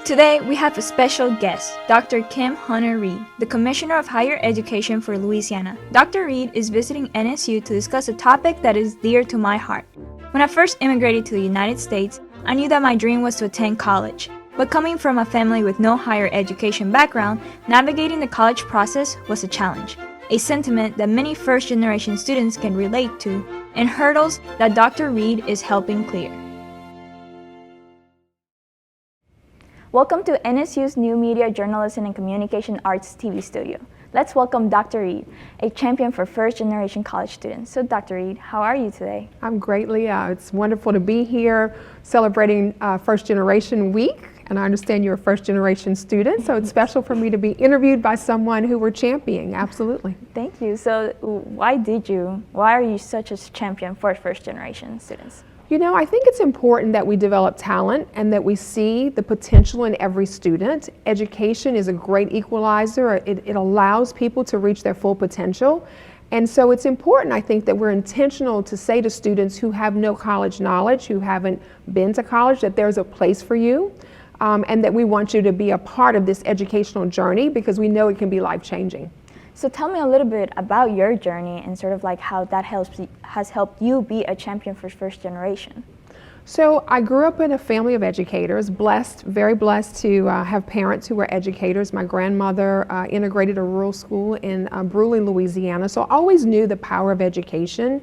Today, we have a special guest, Dr. Kim Hunter-Reid, the Commissioner of Higher Education for Louisiana. Dr. Reid is visiting NSU to discuss a topic that is dear to my heart. When I first immigrated to the United States, I knew that my dream was to attend college. But coming from a family with no higher education background, navigating the college process was a challenge, a sentiment that many first-generation students can relate to, and hurdles that Dr. Reid is helping clear. Welcome to NSU's New Media, Journalism, and Communication Arts TV studio. Let's welcome Dr. Reid, a champion for first-generation college students. So Dr. Reid, how are you today? I'm great, Lia. It's wonderful to be here celebrating First Generation Week. And I understand you're a first-generation student, so it's special for me to be interviewed by someone who we're championing. Absolutely. Thank you. So why are you such a champion for first-generation students? You know, I think it's important that we develop talent and that we see the potential in every student. Education is a great equalizer. It allows people to reach their full potential. And so it's important, I think, that we're intentional to say to students who have no college knowledge, who haven't been to college, that there's a place for you, and that we want you to be a part of this educational journey because we know it can be life-changing. So tell me a little bit about your journey and sort of like how that has helped you be a champion for first generation. So I grew up in a family of educators, very blessed to have parents who were educators. My grandmother integrated a rural school in Bruley, Louisiana, so I always knew the power of education.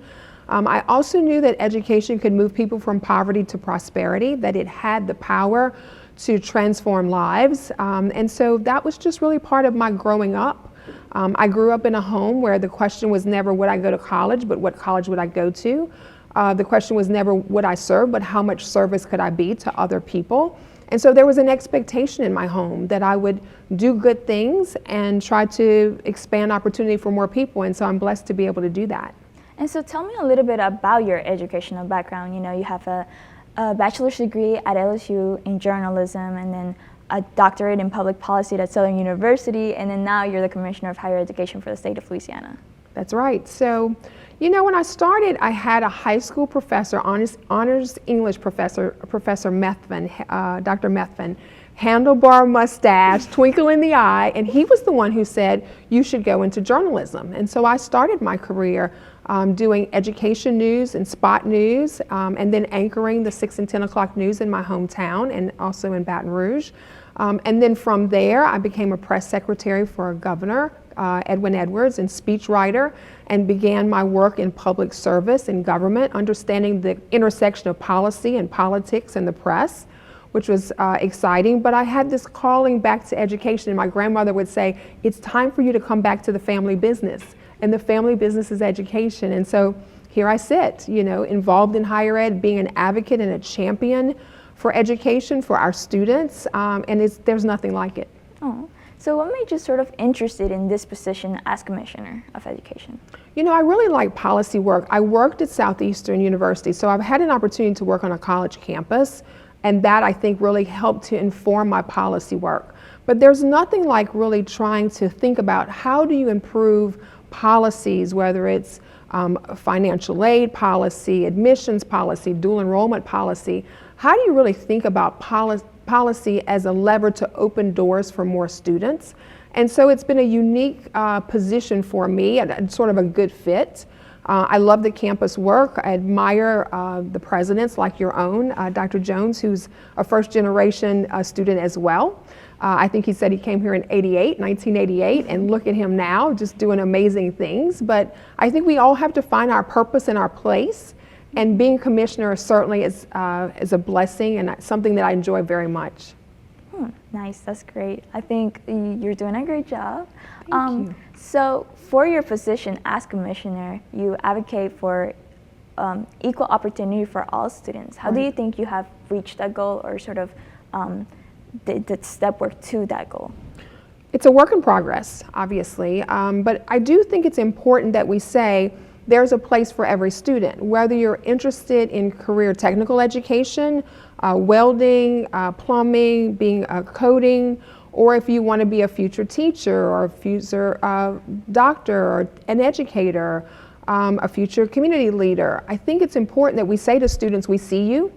I also knew that education could move people from poverty to prosperity, that it had the power to transform lives, and so that was just really part of my growing up. I grew up in a home where the question was never would I go to college, but what college would I go to? The question was never would I serve, but how much service could I be to other people? And so there was an expectation in my home that I would do good things and try to expand opportunity for more people, and so I'm blessed to be able to do that. And so tell me a little bit about your educational background. You know, you have a bachelor's degree at LSU in journalism, and then a doctorate in public policy at Southern University, and then now you're the Commissioner of Higher Education for the state of Louisiana. That's right. So, you know, when I started, I had a high school professor, honors English professor, Professor Methvin, Dr. Methvin, handlebar mustache, twinkle in the eye, and he was the one who said, you should go into journalism. And so I started my career doing education news and spot news, and then anchoring the 6 and 10 o'clock news in my hometown and also in Baton Rouge. And then from there, I became a press secretary for Governor Edwin Edwards and speechwriter, and began my work in public service and government, understanding the intersection of policy and politics and the press, which was exciting. But I had this calling back to education, and my grandmother would say, it's time for you to come back to the family business. And the family business is education. And so here I sit, you know, involved in higher ed, being an advocate and a champion for education for our students, and there's nothing like it. Oh. So what made you sort of interested in this position as Commissioner of Education? You know, I really like policy work. I worked at Southeastern University, so I've had an opportunity to work on a college campus, and that I think really helped to inform my policy work. But there's nothing like really trying to think about how do you improve policies, whether it's financial aid policy, admissions policy, dual enrollment policy. How do you really think about policy as a lever to open doors for more students? And so it's been a unique position for me and sort of a good fit. I love the campus work. I admire the presidents like your own, Dr. Jones, who's a first generation student as well. I think he said he came here in 1988, and look at him now, just doing amazing things. But I think we all have to find our purpose and our place, and being commissioner certainly is a blessing and something that I enjoy very much. Nice, that's great. I think you're doing a great job. Thank you. So for your position as commissioner, you advocate for equal opportunity for all students. How do you think you have reached that goal, or sort of the step work to that goal? It's a work in progress, obviously, but I do think it's important that we say there's a place for every student, whether you're interested in career technical education, welding, plumbing, being coding, or if you want to be a future teacher or a future doctor or an educator, a future community leader. I think it's important that we say to students, we see you,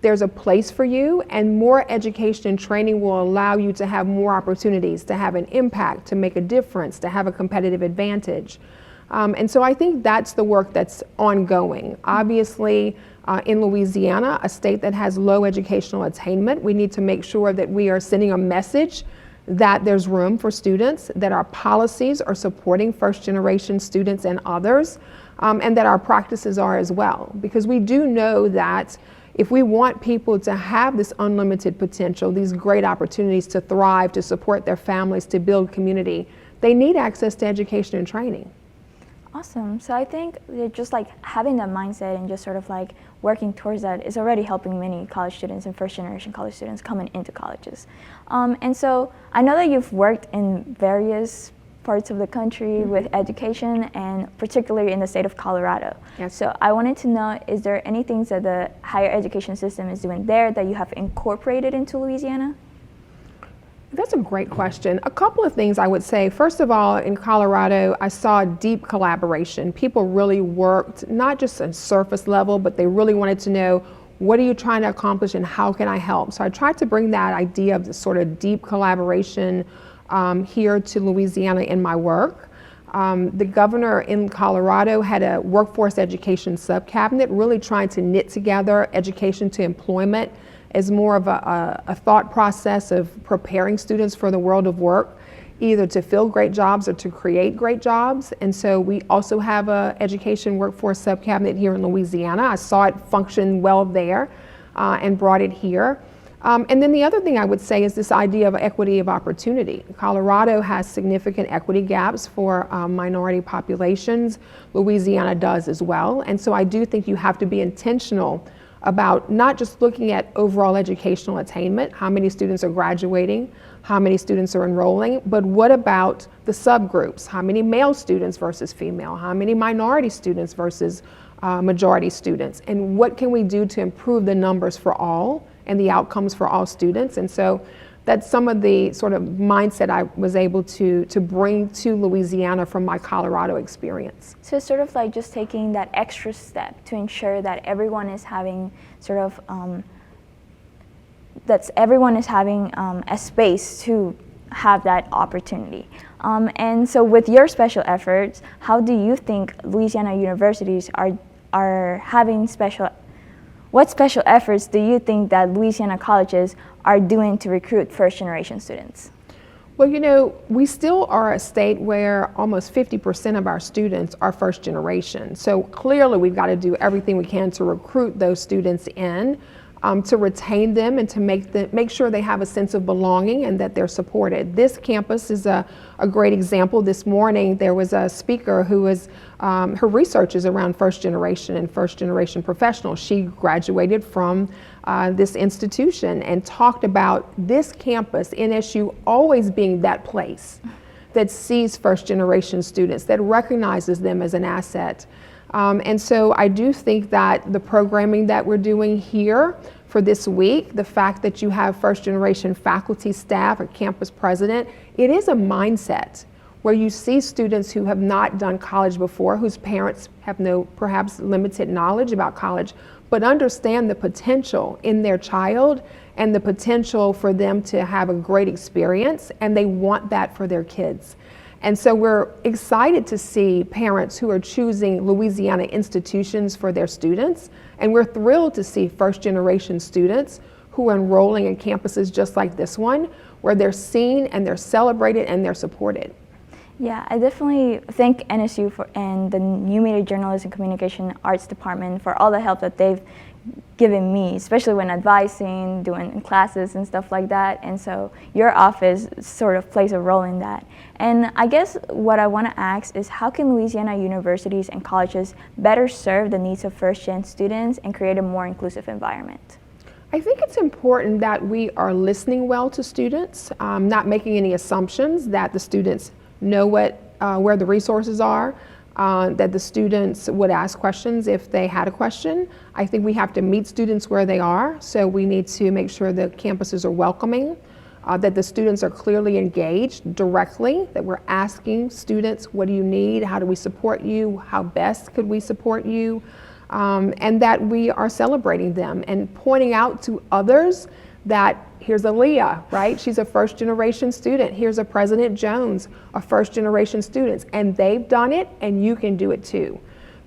there's a place for you, and more education and training will allow you to have more opportunities, to have an impact, to make a difference, to have a competitive advantage. And so I think that's the work that's ongoing. Obviously, in Louisiana, a state that has low educational attainment, we need to make sure that we are sending a message that there's room for students, that our policies are supporting first-generation students and others, and that our practices are as well. Because we do know that if we want people to have this unlimited potential, these great opportunities to thrive, to support their families, to build community, they need access to education and training. Awesome. So I think that just like having that mindset and just sort of like working towards that is already helping many college students and first generation college students coming into colleges. And so I know that you've worked in various parts of the country with education, and particularly in the state of Colorado. Yes. So I wanted to know, is there any things that the higher education system is doing there that you have incorporated into Louisiana? That's a great question. A couple of things I would say. First of all, in Colorado, I saw deep collaboration. People really worked, not just on surface level, but they really wanted to know, what are you trying to accomplish and how can I help? So I tried to bring that idea of the sort of deep collaboration here to Louisiana in my work. The governor in Colorado had a workforce education subcabinet really trying to knit together education to employment as more of a thought process of preparing students for the world of work, either to fill great jobs or to create great jobs. And so we also have an education workforce subcabinet here in Louisiana. I saw it function well there and brought it here. And then the other thing I would say is this idea of equity of opportunity. Colorado has significant equity gaps for minority populations. Louisiana does as well. And so I do think you have to be intentional about not just looking at overall educational attainment, how many students are graduating, how many students are enrolling, but what about the subgroups? How many male students versus female? How many minority students versus majority students? And what can we do to improve the numbers for all and the outcomes for all students? And so that's some of the sort of mindset I was able to bring to Louisiana from my Colorado experience. So it's sort of like just taking that extra step to ensure that everyone is having sort of, a space to have that opportunity. And so with your special efforts, how do you think Louisiana universities are having what special efforts do you think that Louisiana colleges are doing to recruit first-generation students? Well, you know, we still are a state where almost 50% of our students are first generation. So clearly we've got to do everything we can to recruit those students in, to retain them and to make sure they have a sense of belonging and that they're supported. This campus is a great example. This morning there was a speaker who was, her research is around first generation and first generation professionals. She graduated from this institution and talked about this campus, NSU, always being that place that sees first generation students, that recognizes them as an asset. And so I do think that the programming that we're doing here for this week, the fact that you have first generation faculty, staff, a campus president, it is a mindset where you see students who have not done college before, whose parents have no perhaps limited knowledge about college, but understand the potential in their child and the potential for them to have a great experience, and they want that for their kids. And so we're excited to see parents who are choosing Louisiana institutions for their students, and we're thrilled to see first generation students who are enrolling in campuses just like this one, where they're seen and they're celebrated and they're supported. Yeah, I definitely thank NSU and the New Media Journalism Communication Arts Department for all the help that they've given me, especially when advising, doing classes and stuff like that. And so your office sort of plays a role in that. And I guess what I want to ask is, how can Louisiana universities and colleges better serve the needs of first-gen students and create a more inclusive environment? I think it's important that we are listening well to students, not making any assumptions, that the students know where the resources are, that the students would ask questions if they had a question. I think we have to meet students where they are, so we need to make sure the campuses are welcoming, that the students are clearly engaged directly, that we're asking students, what do you need, how do we support you, how best could we support you, and that we are celebrating them and pointing out to others that here's a Lia, right? She's a first generation student. Here's a President Jones, a first generation student, and they've done it and you can do it too.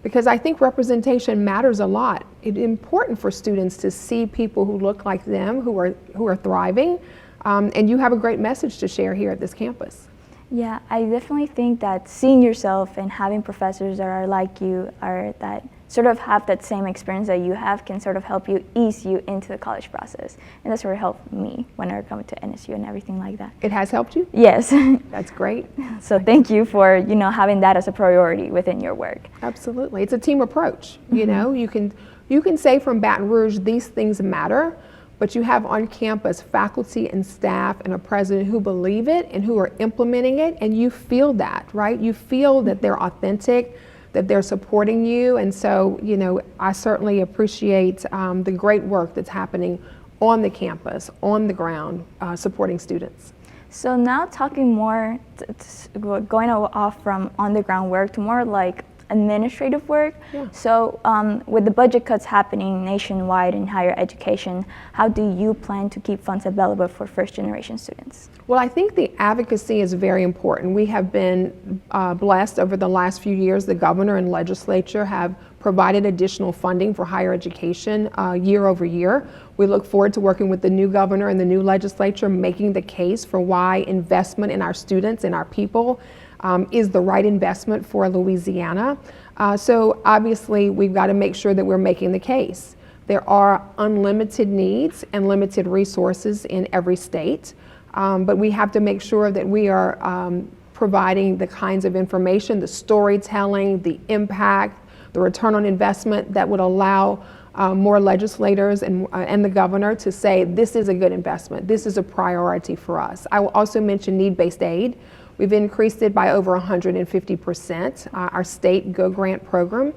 Because I think representation matters a lot. It's important for students to see people who look like them, who are thriving, and you have a great message to share here at this campus. Yeah, I definitely think that seeing yourself and having professors that are like you, are that sort of have that same experience that you have, can sort of help you ease you into the college process. And that's sort of helped me when I come to NSU and everything like that. It has helped you? Yes. That's great. So thank you for, having that as a priority within your work. Absolutely. It's a team approach. You know, you can say from Baton Rouge, these things matter, but you have on campus faculty and staff and a president who believe it and who are implementing it, and you feel that, right? You feel that they're authentic, that they're supporting you, and so, I certainly appreciate the great work that's happening on the campus, on the ground, supporting students. So now talking more, going off from on-the-ground work to more like administrative work. Yeah. So with the budget cuts happening nationwide in higher education, how do you plan to keep funds available for first generation students? Well, I think the advocacy is very important. We have been blessed over the last few years. The governor and legislature have provided additional funding for higher education year over year. We look forward to working with the new governor and the new legislature, making the case for why investment in our students and our people is the right investment for Louisiana. So obviously we've got to make sure that we're making the case. There are unlimited needs and limited resources in every state, but we have to make sure that we are providing the kinds of information, the storytelling, the impact, the return on investment that would allow more legislators and the governor to say, this is a good investment, this is a priority for us. I will also mention need-based aid. We've increased it by over 150%, our state Go Grant program.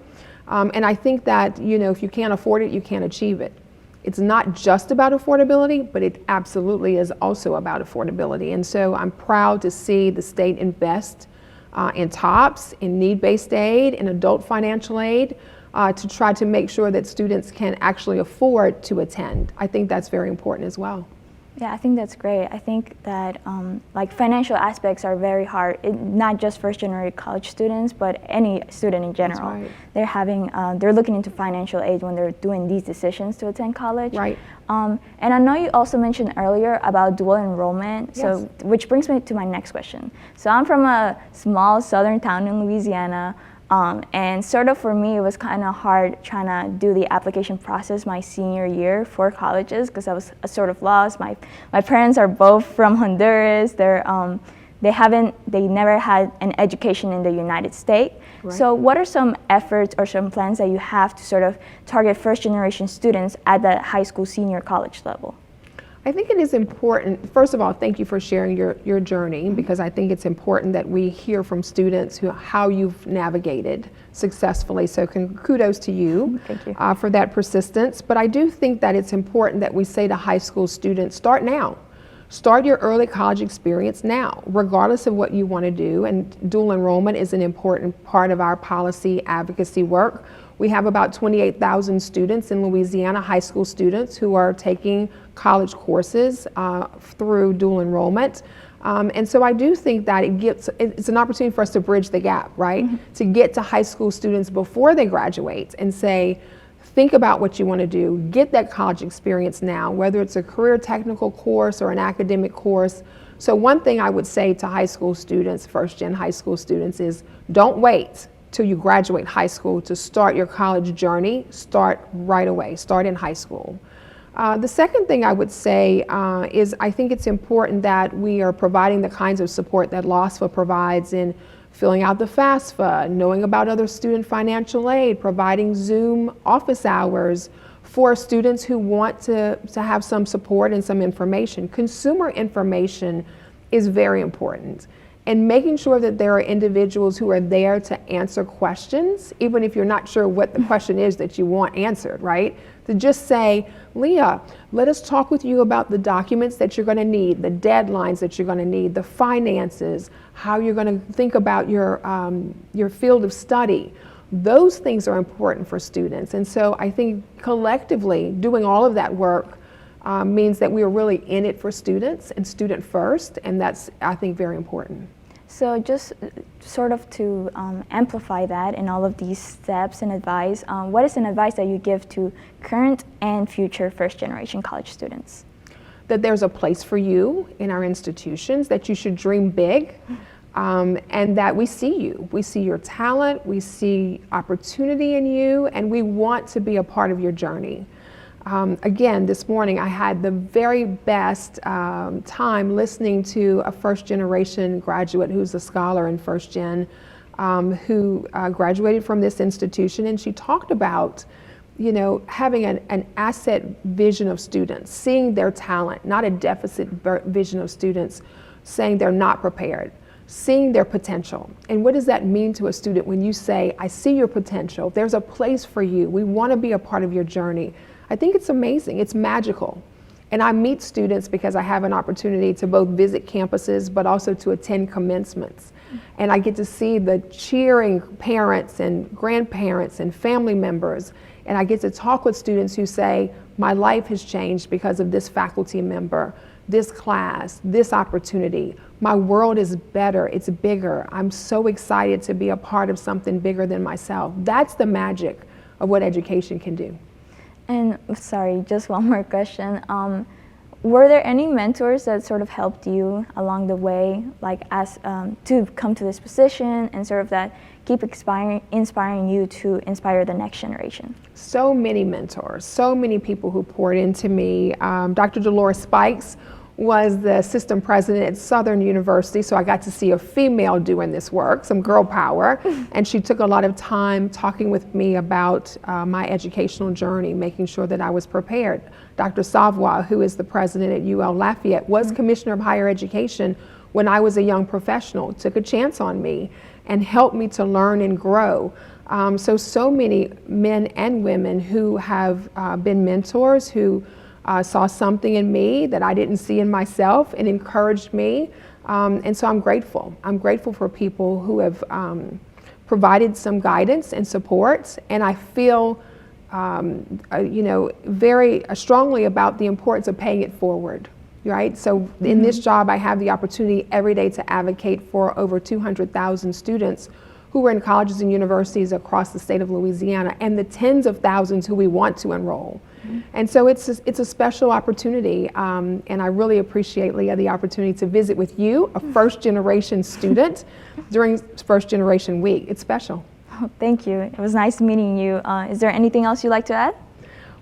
And I think that, if you can't afford it, you can't achieve it. It's not just about affordability, but it absolutely is also about affordability. And so I'm proud to see the state invest in TOPS, in need-based aid, in adult financial aid, to try to make sure that students can actually afford to attend. I think that's very important as well. Yeah, I think that's great. I think that like financial aspects are very hard, not just first generation college students, but any student in general. That's right. They're having, they're looking into financial aid when they're doing these decisions to attend college. Right. And I know you also mentioned earlier about dual enrollment, Yes. so which brings me to my next question. So I'm from a small southern town in Louisiana. And sort of for me, it was kind of hard trying to do the application process my senior year for colleges because I was sort of lost. My parents are both from Honduras. They never had an education in the United States. Right. So what are some efforts or some plans that you have to sort of target first generation students at the high school, senior college level? I think it is important, first of all, thank you for sharing your journey, because I think it's important that we hear from students how you've navigated successfully. So kudos to you, Thank you. For that persistence. But I do think that it's important that we say to high school students, start now. Start your early college experience now, regardless of what you want to do. And dual enrollment is an important part of our policy advocacy work. We have about 28,000 students in Louisiana, high school students, who are taking college courses through dual enrollment. And so I do think that it's an opportunity for us to bridge the gap, right? Mm-hmm. To get to high school students before they graduate and say, think about what you want to do, get that college experience now, whether it's a career technical course or an academic course. So one thing I would say to high school students, first-gen high school students, is don't wait till you graduate high school to start your college journey. Start right away, start in high school. The second thing I would say is I think it's important that we are providing the kinds of support that LOSFA provides in filling out the FAFSA, knowing about other student financial aid, providing Zoom office hours for students who want to have some support and some information. Consumer information is very important. And making sure that there are individuals who are there to answer questions, even if you're not sure what the question is that you want answered, right? To just say, Lia, let us talk with you about the documents that you're going to need, the deadlines that you're going to need, the finances, how you're going to think about your field of study. Those things are important for students. And so I think collectively doing all of that work means that we are really in it for students and student first, and that's, I think, very important. So just sort of to amplify that in all of these steps and advice, what is an advice that you give to current and future first-generation college students? That there's a place for you in our institutions, that you should dream big, and that we see you. We see your talent, we see opportunity in you, and we want to be a part of your journey. Again, this morning I had the very best time listening to a first-generation graduate who's a scholar in first gen, who graduated from this institution, and she talked about, you know, having an asset vision of students, seeing their talent, not a deficit vision of students, saying they're not prepared, seeing their potential. And what does that mean to a student when you say, I see your potential, there's a place for you, we want to be a part of your journey? I think it's amazing, it's magical. And I meet students because I have an opportunity to both visit campuses but also to attend commencements. And I get to see the cheering parents and grandparents and family members, and I get to talk with students who say, my life has changed because of this faculty member, this class, this opportunity. My world is better, it's bigger. I'm so excited to be a part of something bigger than myself. That's the magic of what education can do. And sorry, just one more question. Were there any mentors that sort of helped you along the way, like as to come to this position and sort of that keep inspiring you to inspire the next generation? So many mentors, so many people who poured into me. Dr. Dolores Spikes was the assistant president at Southern University, so I got to see a female doing this work, some girl power, and she took a lot of time talking with me about my educational journey, making sure that I was prepared. Dr. Savoy, who is the president at UL Lafayette, was Commissioner of Higher Education when I was a young professional, took a chance on me and helped me to learn and grow. So many men and women who have been mentors, who saw something in me that I didn't see in myself and encouraged me. And so I'm grateful. I'm grateful for people who have provided some guidance and support. And I feel, you know, very strongly about the importance of paying it forward, right? So in this job, I have the opportunity every day to advocate for over 200,000 students who are in colleges and universities across the state of Louisiana, and the tens of thousands who we want to enroll. And so it's a special opportunity, and I really appreciate, Leah, the opportunity to visit with you, a first-generation student, during First Generation Week. It's special. Oh, thank you. It was nice meeting you. Is there anything else you'd like to add?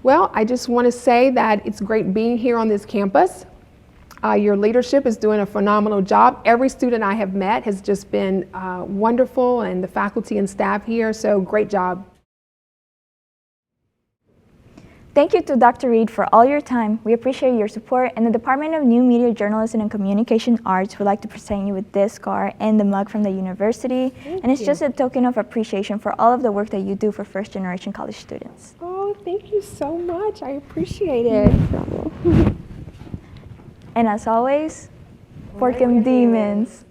Well, I just want to say that it's great being here on this campus. Your leadership is doing a phenomenal job. Every student I have met has just been wonderful, and the faculty and staff here, so great job. Thank you to Dr. Reed for all your time. We appreciate your support, and the Department of New Media Journalism and Communication Arts would like to present you with this scar and the mug from the university. And it's just a token of appreciation for all of the work that you do for first-generation college students. Oh, thank you so much. I appreciate it. And as always, fork 'em demons.